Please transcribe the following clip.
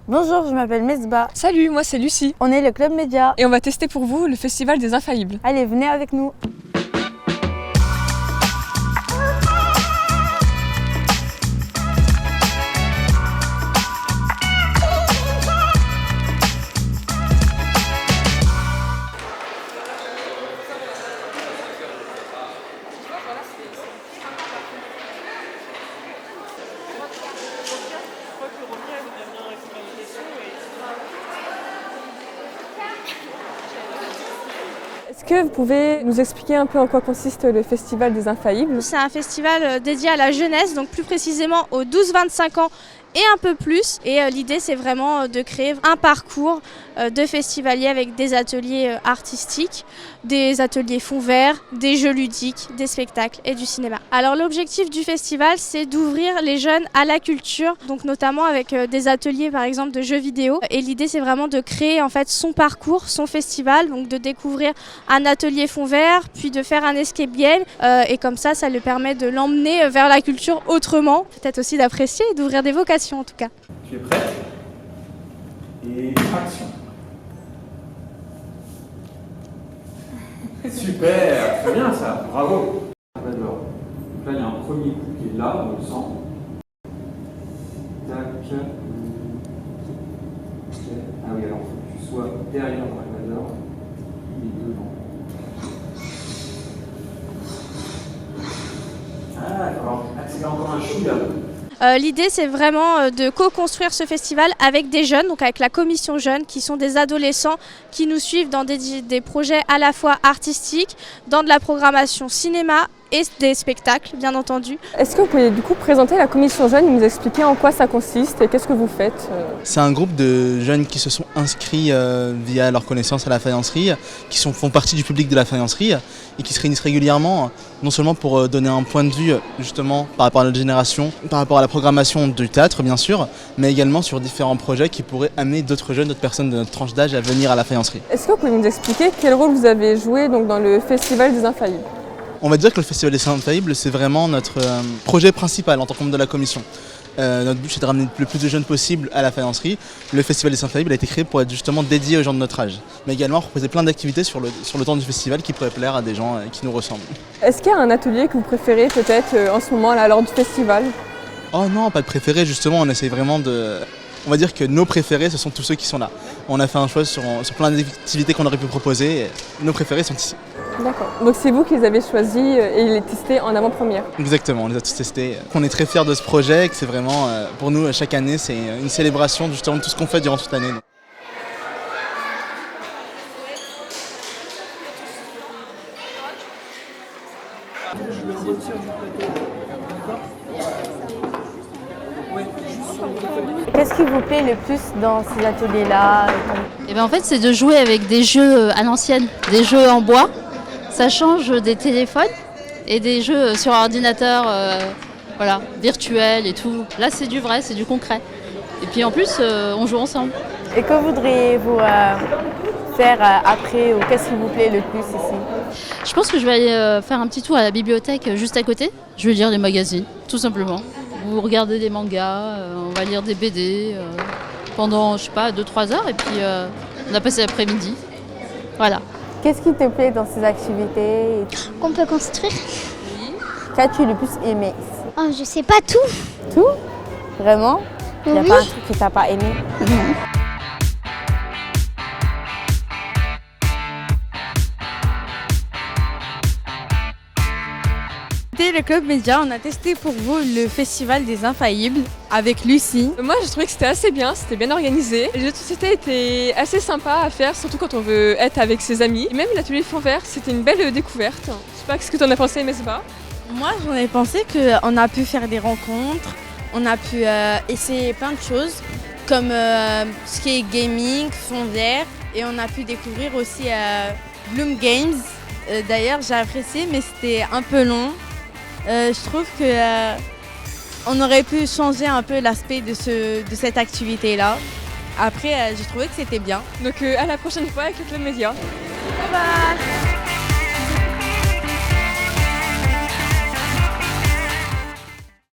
Bonjour, je m'appelle Mesba. Salut, moi c'est Lucie. On est le Club Média. Et on va tester pour vous le Festival des Infaillibles. Allez, venez avec nous. Est-ce que vous pouvez nous expliquer un peu en quoi consiste le Festival des Infaillibles? C'est un festival dédié à la jeunesse, donc plus précisément aux 12-25 ans et un peu plus. Et l'idée, c'est vraiment de créer un parcours de festivaliers avec des ateliers artistiques, des ateliers fonds verts, des jeux ludiques, des spectacles et du cinéma. Alors l'objectif du festival, c'est d'ouvrir les jeunes à la culture, donc notamment avec des ateliers par exemple de jeux vidéo. Et l'idée, c'est vraiment de créer en fait son parcours, son festival, donc de découvrir un atelier fond vert, puis de faire un escape game. Et comme ça lui permet de l'emmener vers la culture autrement, peut-être aussi d'apprécier et d'ouvrir des vocations en tout cas. Tu es prête? Et action. Super, très bien ça, bravo. Donc là, il y a un premier coup qui est là, on le sent. Tac. Ah oui, alors il faut que tu sois derrière l'Equateur, il est devant. Ah d'accord, accélère encore un chouïa. L'idée, c'est vraiment de co-construire ce festival avec des jeunes, donc avec la commission jeunes, qui sont des adolescents qui nous suivent dans des projets à la fois artistiques, dans de la programmation cinéma et des spectacles, bien entendu. Est-ce que vous pouvez du coup présenter la commission jeune et nous expliquer en quoi ça consiste et qu'est-ce que vous faites? C'est un groupe de jeunes qui se sont inscrits via leur connaissance à la faïencerie, qui font partie du public de la faïencerie et qui se réunissent régulièrement, non seulement pour donner un point de vue justement par rapport à notre génération, par rapport à la programmation du théâtre bien sûr, mais également sur différents projets qui pourraient amener d'autres jeunes, d'autres personnes de notre tranche d'âge à venir à la faïencerie. Est-ce que vous pouvez nous expliquer quel rôle vous avez joué donc, dans le Festival des Infaillibles? On va dire que le Festival des Infaillibles, c'est vraiment notre projet principal en tant que membre de la commission. Notre but, c'est de ramener le plus de jeunes possible à la faïencerie. Le Festival des Infaillibles a été créé pour être justement dédié aux gens de notre âge, mais également proposer plein d'activités sur le temps du festival qui pourraient plaire à des gens qui nous ressemblent. Est-ce qu'il y a un atelier que vous préférez peut-être en ce moment là, lors du festival? Oh non, pas de préféré, justement, on essaye vraiment de... On va dire que nos préférés, ce sont tous ceux qui sont là. On a fait un choix sur plein d'activités qu'on aurait pu proposer, et nos préférés sont ici. D'accord. Donc c'est vous qui les avez choisis et les testés en avant-première? Exactement, on les a tous testés. On est très fiers de ce projet, que c'est vraiment, pour nous, chaque année, c'est une célébration justement de tout ce qu'on fait durant toute l'année. Qu'est-ce qui vous plaît le plus dans ces ateliers-là? Et ben en fait, c'est de jouer avec des jeux à l'ancienne, des jeux en bois. Ça change des téléphones et des jeux sur ordinateur voilà, virtuels et tout. Là, c'est du vrai, c'est du concret. Et puis en plus, on joue ensemble. Et que voudriez-vous faire après ou qu'est-ce qui vous plaît le plus ici? Je pense que je vais aller faire un petit tour à la bibliothèque juste à côté. Je vais lire des magazines, tout simplement. Vous regardez des mangas, on va lire des BD pendant, je sais pas, 2-3 heures et puis on a passé l'après-midi. Voilà. Qu'est-ce qui te plaît dans ces activités? Qu'on peut construire. Qu'as-tu le plus aimé ici? Oh, je sais pas tout. Tout? Vraiment? Il n'y a Oui. pas un truc que tu n'as pas aimé? C'était le Club Média, on a testé pour vous le Festival des Infaillibles avec Lucie. Moi j'ai trouvé que c'était assez bien, c'était bien organisé. Les jeux de société étaient assez sympas à faire, surtout quand on veut être avec ses amis. Et même l'atelier fond vert, c'était une belle découverte. Je sais pas ce que tu en as pensé, Mesba. Moi j'en ai pensé qu'on a pu faire des rencontres, on a pu essayer plein de choses comme ce qui est gaming, fond vert et on a pu découvrir aussi Bloom Games. D'ailleurs j'ai apprécié mais c'était un peu long. Je trouve qu'on aurait pu changer un peu l'aspect de cette activité-là. Après, j'ai trouvé que c'était bien. Donc à la prochaine fois avec le Club Média. Bye bye.